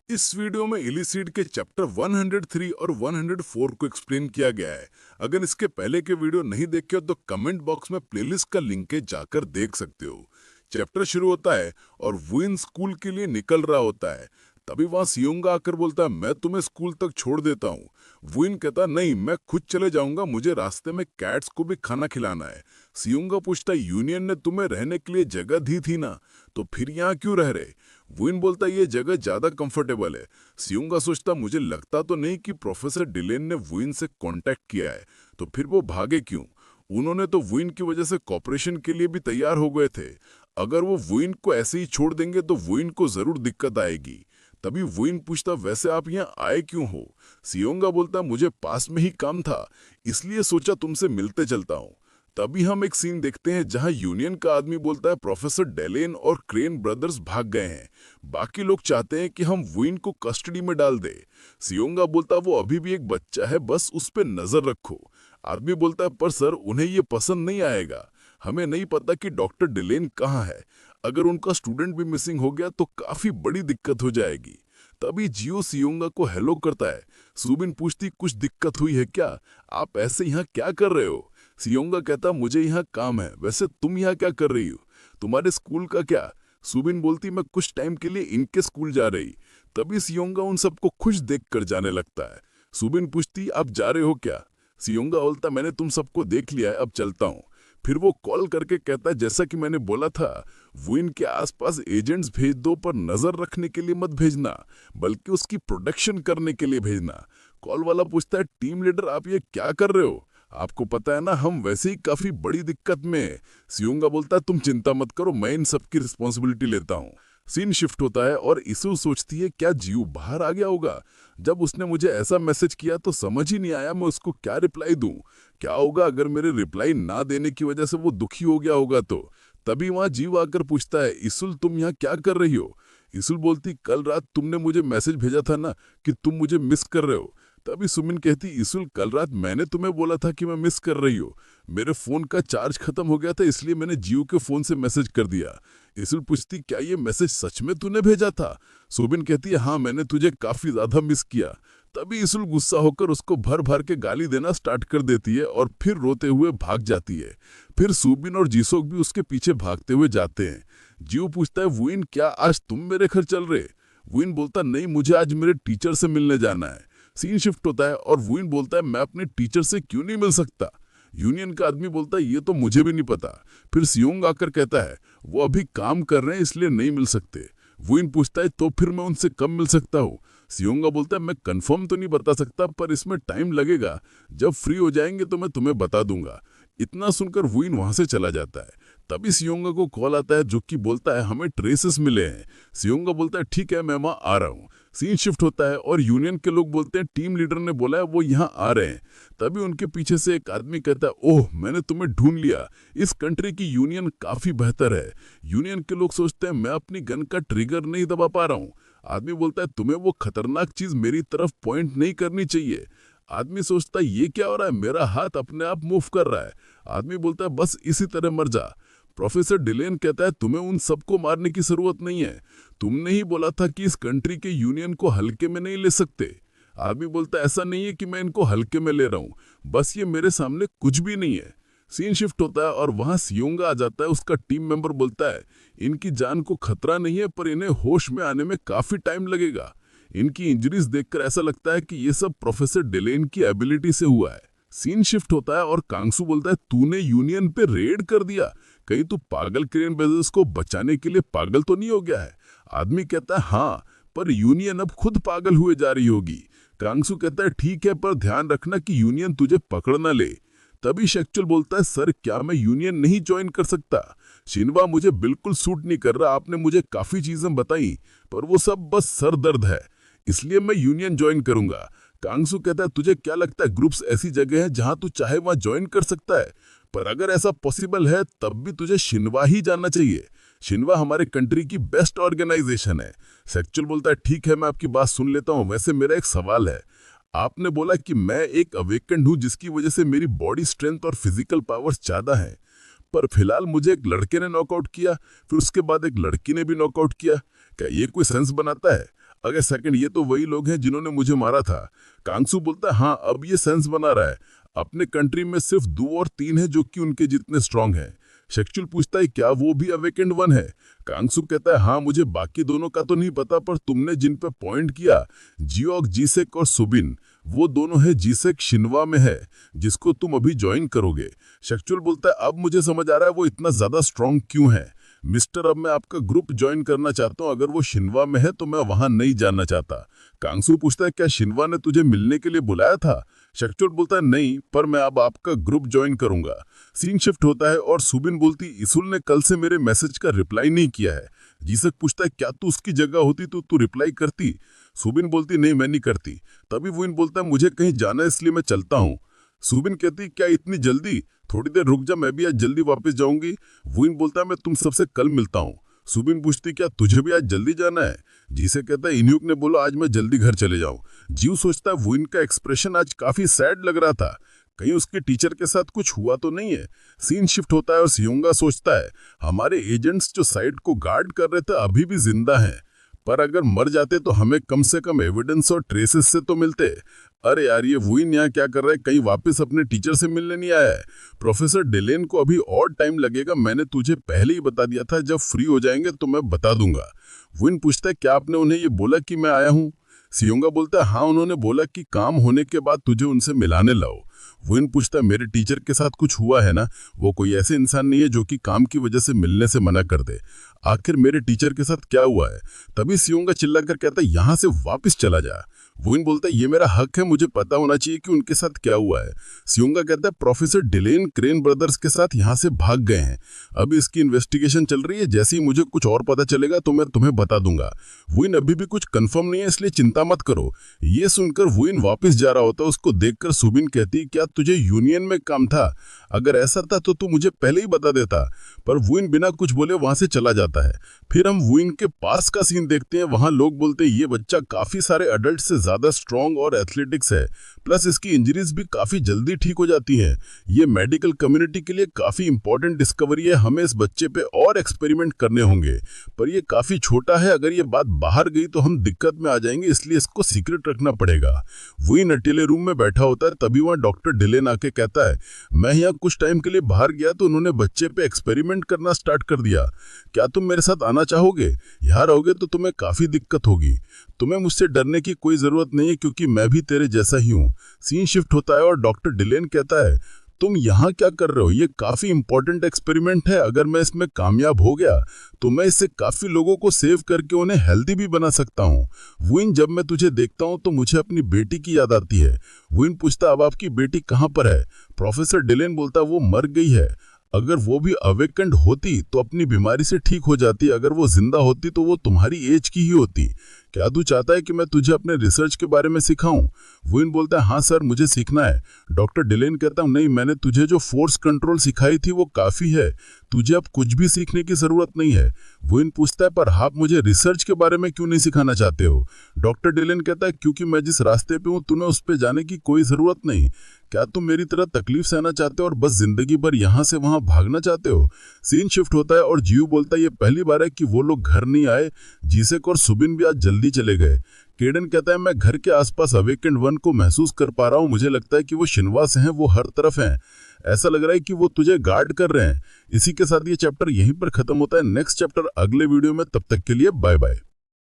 इस वीडियो में इलिसिड के चैप्टर 103 और 104 को एक्सप्लेन किया गया है। अगर इसके पहले के वीडियो नहीं देखे हो तो कमेंट बॉक्स में प्लेलिस्ट का लिंक है, जाकर देख सकते हो। चैप्टर शुरू होता है और वुइन स्कूल के लिए निकल रहा होता है। तभी वहां सियोंगा आकर बोलता है, मैं तुम्हें स्कूल तक छोड़ देता हूँ। वुइन कहता, नहीं, मैं खुद चले जाऊंगा, मुझे रास्ते में कैट्स को भी खाना खिलाना है। सियोंगा पूछता, यूनियन ने तुम्हें रहने के लिए जगह दी थी ना, तो फिर यहाँ क्यों रह रहे? वुइन बोलता, ये जगह ज्यादा कंफर्टेबल है। सियोंगा सोचता, मुझे लगता तो नहीं कि प्रोफेसर डिलेन ने वुइन से कांटेक्ट किया है, तो फिर वो भागे क्यों? उन्होंने तो वुइन की वजह से कॉपरेशन के लिए भी तैयार हो गए थे। अगर वो वुइन को ऐसे ही छोड़ देंगे तो वुइन को जरूर दिक्कत आएगी। तभी वुइन पूछता, वैसे आप यहाँ आए क्यों हो? सियोंगा बोलता, मुझे पास में ही काम था, इसलिए सोचा तुमसे मिलते चलता हूँ। तभी हम एक सीन देखते हैं जहां यूनियन का आदमी बोलता है, प्रोफेसर डेलेन और क्रेन ब्रदर्स भाग गए हैं, बाकी लोग चाहते हैं कि हम वुइन को कस्टडी में डाल दे। सियोंगा बोलता, वो अभी भी एक बच्चा है, बस उस पर नजर रखो। आदमी बोलता है, पर सर उन्हें ये पसंद नहीं आएगा, हमें नहीं पता कि डॉक्टर डिलेन कहाँ है। अगर उनका स्टूडेंट भी मिसिंग हो गया तो काफी बड़ी दिक्कत हो जाएगी। तभी जियो सियोंगा को हेलो करता है। सुबिन पूछती, कुछ दिक्कत हुई है क्या? आप ऐसे यहाँ क्या कर रहे हो? सियोंगा कहता, मुझे यहाँ काम है, वैसे तुम यहाँ क्या कर रही हो? तुम्हारे स्कूल का क्या? सुबिन बोलती, मैं कुछ टाइम के लिए इनके स्कूल जा रही। तभी सियोंगा उन सबको खुश देखकर जाने लगता है। सुबिन पूछती, आप जा रहे हो क्या? सियोंगा बोलता, मैंने तुम सबको देख लिया है, अब चलता हूँ। फिर वो कॉल करके कहता है, जैसा कि मैंने बोला था, वुइन के आसपास एजेंट्स भेज दो, पर नजर रखने के लिए मत भेजना, बल्कि उसकी प्रोटेक्शन करने के लिए भेजना। कॉल वाला पूछता है, टीम लीडर आप ये क्या कर रहे हो? आपको पता है ना, हम वैसे ही काफी बड़ी दिक्कत में हैं। सियोंगा बोलता है, तुम चिंता मत करो, मैं इन सबकी रिस्पॉन्सिबिलिटी लेता हूँ। सीन शिफ्ट होता है और इसू सोचती है, क्या जियो बाहर आ गया होगा? जब उसने मुझे ऐसा मैसेज किया तो समझ ही नहीं आया मैं उसको क्या रिप्लाई दूं। क्या होगा अगर मेरे रिप्लाई ना देने की वजह से वो दुखी हो गया होगा तो? तभी वहां जीव आकर पूछता है, इसुल तुम यहाँ क्या कर रही हो? इसुल बोलती, कल रात तुमने मुझे मैसेज भेजा था ना कि तुम मुझे मिस कर रहे हो। तभी सुमिन कहती, इसुल कल रात मैंने तुम्हें बोला था कि मैं मिस कर रही हूँ। मेरे फोन का चार्ज खत्म हो गया था, इसलिए मैंने जियो के फोन से मैसेज कर दिया। इसुल पूछती, क्या ये मैसेज सच में तूने भेजा था? सुबिन कहती है, हाँ, मैंने तुझे काफी ज्यादा मिस किया। तभी इसुल गुस्सा होकर उसको भर भर के गाली देना स्टार्ट कर देती है और फिर रोते हुए भाग जाती है। फिर सुबिन और जीसोक भी उसके पीछे भागते हुए जाते हैं। जियो पूछता है, वुइन क्या आज तुम मेरे घर चल रहे? वुइन बोलता, नहीं, मुझे आज मेरे टीचर से मिलने जाना है। सीन शिफ्ट होता है और वुइन बोलता है, मैं अपने टीचर से क्यों नहीं मिल सकता? यूनियन का आदमी बोलता है, ये तो मुझे भी नहीं पता। फिर सियोंग आकर कहता है, वो अभी काम कर रहे हैं इसलिए नहीं मिल सकते। वुइन पूछता है, तो फिर मैं उनसे कब मिल सकता हूँ? सियोंगा बोलता है, मैं कंफर्म तो नहीं बता सकता, पर इसमें टाइम लगेगा, जब फ्री हो जाएंगे तो मैं तुम्हें बता दूंगा। इतना सुनकर वुइन वहां से चला जाता है। तभी सियोंगा को कॉल आता है जो कि बोलता है, हमें ट्रेसेस मिले हैं। सियोंगा बोलता है, ठीक है, मैं वहां आ रहा हूँ। सीन शिफ्ट होता है और यूनियन के लोग बोलते हैं, टीम लीडर ने बोला है वो यहाँ आ रहे हैं। तभी उनके पीछे से एक आदमी कहता है, ओह, मैंने तुम्हें ढूंढ लिया, इस कंट्री की यूनियन काफी बेहतर है। यूनियन के लोग सोचते हैं, मैं अपनी गन का ट्रिगर नहीं दबा पा रहा हूँ। आदमी बोलता है, तुम्हें वो खतरनाक चीज मेरी तरफ पॉइंट नहीं करनी चाहिए। आदमी सोचता है, ये क्या हो रहा है, मेरा हाथ अपने आप मूव कर रहा है। आदमी बोलता है, बस इसी तरह मर जा। प्रोफेसर डिलेन कहता है, तुम्हें उन सबको मारने की जरूरत नहीं है, तुमने ही बोला था कि इस कंट्री के यूनियन को हल्के में नहीं ले सकते। आदमी बोलता है, ऐसा नहीं है कि मैं इनको हल्के में ले रहा हूँ, बस ये मेरे सामने कुछ भी नहीं है। सीन शिफ्ट होता है और वहां सियोंगा आ जाता है। उसका टीम मेंबर बोलता है, इनकी जान को खतरा नहीं है, पर इन्हें होश में आने में काफी टाइम लगेगा। इनकी इंजरीज देखकर ऐसा लगता है कि ये सब प्रोफेसर डिलेन की एबिलिटी से हुआ है। सीन शिफ्ट होता है और कांगसू बोलता है, तूने यूनियन पे रेड कर दिया, कहीं तू पागल क्रेन ब्रदर्स को बचाने के लिए पागल तो नहीं हो गया है? आदमी कहता है, हाँ, पर यूनियन अब खुद पागल हुए जा रही होगी। कांगसू कहता है, ठीक है, पर ध्यान रखना कि यूनियन तुझे पकड़ ना ले। तभी शेक्चुअल बोलता है, सर क्या मैं यूनियन नहीं ज्वाइन कर सकता? शिनवा मुझे बिल्कुल सूट नहीं कर रहा, आपने मुझे काफी चीजें बताई, पर वो सब बस सर दर्द है, इसलिए मैं यूनियन ज्वाइन करूंगा। कांगसू कहता है, तुझे क्या लगता है ग्रुप्स ऐसी जगह है जहां तू चाहे वहां ज्वाइन कर सकता है? पर अगर ऐसा पॉसिबल है तब भी तुझे शिनवा ही जाना चाहिए। शिनवा हमारे कंट्री की बेस्ट ऑर्गेनाइजेशन है। सेक्चुअल बोलता है, ठीक है, मैं आपकी बात सुन लेता हूँ, वैसे मेरा एक सवाल है। आपने बोला कि मैं एक अवेकेंड हूँ जिसकी वजह से मेरी बॉडी स्ट्रेंथ और फिजिकल पावर्स ज्यादा है, पर फिलहाल मुझे एक लड़के ने नॉकआउट किया, फिर उसके बाद एक लड़की ने भी नॉकआउट किया, क्या ये कोई सेंस बनाता है? अगर सेकंड, ये तो वही लोग हैं जिन्होंने मुझे मारा था। कांगसू बोलता है हाँ अब ये सेंस बना रहा है, अपने कंट्री में सिर्फ 2 और 3 है जो कि उनके जितने स्ट्रांग हैं। शेक्चुअल पूछता है क्या वो भी अवेकेंड वन है? कांगसू कहता है हाँ मुझे बाकी दोनों का तो नहीं पता, पर तुमने जिन पे पॉइंट किया, जियोक, जीसेक और सुबिन, वो दोनों है जीसेक शिनवा में है, जिसको तुम अभी ज्वाइन करोगे। शेक्चुअल बोलता है अब मुझे समझ आ रहा है वो इतना ज्यादा स्ट्रांग क्यों है। मिस्टर, अब मैं आपका ग्रुप ज्वाइन करना चाहता हूँ, अगर वो शिनवा में है तो मैं वहां नहीं जाना चाहता। कांगसू पूछता है क्या शिनवा ने तुझे मिलने के लिए बुलाया था? शेक्चुअल बोलता है नहीं, पर मैं अब आपका ग्रुप ज्वाइन करूंगा। सीन शिफ्ट होता है और सुबिन बोलती इसुल ने कल से मेरे मैसेज का रिप्लाई नहीं किया है। जीसक पूछता है क्या तू उसकी जगह होती तो तू रिप्लाई करती? सुबिन बोलती नहीं मैं नहीं करती। तभी वुइन बोलता है मुझे कहीं जाना है इसलिए मैं चलता हूँ। सुबिन कहती क्या इतनी जल्दी? थोड़ी देर रुक जा, मैं भी आज जल्दी वापस जाऊंगी। वुइन बोलता है मैं तुम सबसे कल मिलता हूँ। सुबिन पूछती क्या तुझे भी आज जल्दी जाना है? जिसे कहता है इन्यूक ने बोला आज मैं जल्दी घर चले जाऊं। जीव सोचता है वुइन का एक्सप्रेशन आज काफी सैड लग रहा था, कहीं उसके टीचर के साथ कुछ हुआ तो नहीं है। सीन शिफ्ट होता है और सियोंगा सोचता है हमारे एजेंट्स जो साइट को गार्ड कर रहे थे अभी भी जिंदा हैं, पर अगर मर जाते तो हमें कम से कम एविडेंस और ट्रेसेस से तो मिलते। अरे यार ये वुइन यहाँ क्या कर रहा है, कहीं वापस अपने टीचर से मिलने नहीं आया है? प्रोफेसर डिलेन को अभी और टाइम लगेगा, मैंने तुझे पहले ही बता दिया था, जब फ्री हो जाएंगे तो मैं बता दूंगा। वुइन पूछता है क्या आपने उन्हें ये बोला कि मैं आया हूँ? सियोंगा बोलता है हाँ उन्होंने बोला कि काम होने के बाद तुझे उनसे मिलाने लाओ। वुइन पूछता है मेरे टीचर के साथ कुछ हुआ है ना? वो कोई ऐसे इंसान नहीं है जो कि काम की वजह से मिलने से मना कर दे। आखिर मेरे टीचर के साथ क्या हुआ है? तभी सियोंगा चिल्लाकर कहता है यहाँ से वापस चला जा। वुइन बोलता है ये मेरा हक है, मुझे पता होना चाहिए कि उनके साथ क्या हुआ है। सियोंगा कहता है प्रोफेसर डिलेन क्रेन ब्रदर्स के साथ यहाँ से भाग गए हैं, अभी इसकी इन्वेस्टिगेशन चल रही है, जैसे ही मुझे कुछ और पता चलेगा तो मैं तुम्हें बता दूंगा। वुइन अभी भी कुछ कंफर्म नहीं है इसलिए चिंता मत करो। ये सुनकर वुइन वापस जा रहा होता है, उसको देखकर सुबिन कहती क्या तुझे यूनियन में काम था? अगर ऐसा था तो तू मुझे पहले ही बता देता। पर वुइन बिना कुछ बोले वहां से चला जाता है। फिर हम वुइन के पास का सीन देखते हैं, वहां लोग बोलते हैं ये बच्चा काफी सारे अडल्ट से ज्यादा स्ट्रॉन्ग और एथलेटिक्स है, प्लस इसकी इंजरीज भी काफी जल्दी ठीक हो जाती हैं। ये मेडिकल कम्युनिटी के लिए काफी इंपॉर्टेंट डिस्कवरी है, हमें इस बच्चे पे और एक्सपेरिमेंट करने होंगे, पर ये काफी छोटा है, अगर ये बात बाहर गई तो हम दिक्कत में आ जाएंगे, इसलिए इसको सीक्रेट रखना पड़ेगा। वुइन अकेले रूम में बैठा होता है, तभी वहां डॉक्टर डिलेन आके कहता है मैं यहाँ कुछ टाइम के लिए बाहर गया तो उन्होंने बच्चे पे एक्सपेरिमेंट करना स्टार्ट कर दिया, क्या तुम मेरे साथ आना चाहोगे? यहाँ रहोगे तो तुम्हें काफी दिक्कत होगी। तुम्हें मुझसे डरने की कोई जरूरत नहीं है क्योंकि मैं भी तेरे जैसा ही हूँ। सीन शिफ्ट होता है और डॉक्टर डिलेन कहता है तुम यहाँ क्या कर रहे हो? ये काफी इंपॉर्टेंट एक्सपेरिमेंट है, अगर मैं इसमें कामयाब हो गया तो मैं इससे काफी लोगों को सेव करके उन्हें हेल्दी भी बना सकता हूँ। वुइन जब मैं तुझे देखता हूँ तो मुझे अपनी बेटी की याद आती है। वुइन पूछता अब आपकी बेटी कहाँ पर है? प्रोफेसर डिलेन बोलता वो मर गई है, अगर वो भी अवेकेंड होती तो अपनी बीमारी से ठीक हो जाती, अगर वो जिंदा होती तो वो तुम्हारी एज की ही होती। क्या तू चाहता है कि मैं तुझे अपने रिसर्च के बारे में सिखाऊं? वुइन बोलता है हाँ सर मुझे सीखना है। डॉक्टर डिलेन कहता हूँ नहीं, मैंने तुझे जो फोर्स कंट्रोल सिखाई थी वो काफी है, तुझे अब कुछ भी सीखने की जरूरत नहीं है। वुइन पूछता है पर आप मुझे रिसर्च के बारे में क्यों नहीं सिखाना चाहते हो? डॉक्टर डिलेन कहता है क्योंकि मैं जिस रास्ते पे हूँ तुम्हें उस पे जाने की कोई जरूरत नहीं। क्या तुम मेरी तरह तकलीफ सहना चाहते हो और बस जिंदगी भर यहाँ से वहां भागना चाहते हो? सीन शिफ्ट होता है और जीव बोलता है ये पहली बार है कि वो लोग घर नहीं आए, जीसेक और सुबिन भी आज जल्दी चले गए। केडन कहता है मैं घर के आसपास अवेकेंड वन को महसूस कर पा रहा हूँ, मुझे लगता है कि वो शिनवा से हैं, वो हर तरफ हैं, ऐसा लग रहा है कि वो तुझे गार्ड कर रहे हैं। इसी के साथ ये चैप्टर यहीं पर खत्म होता है। नेक्स्ट चैप्टर अगले वीडियो में, तब तक के लिए बाय बाय।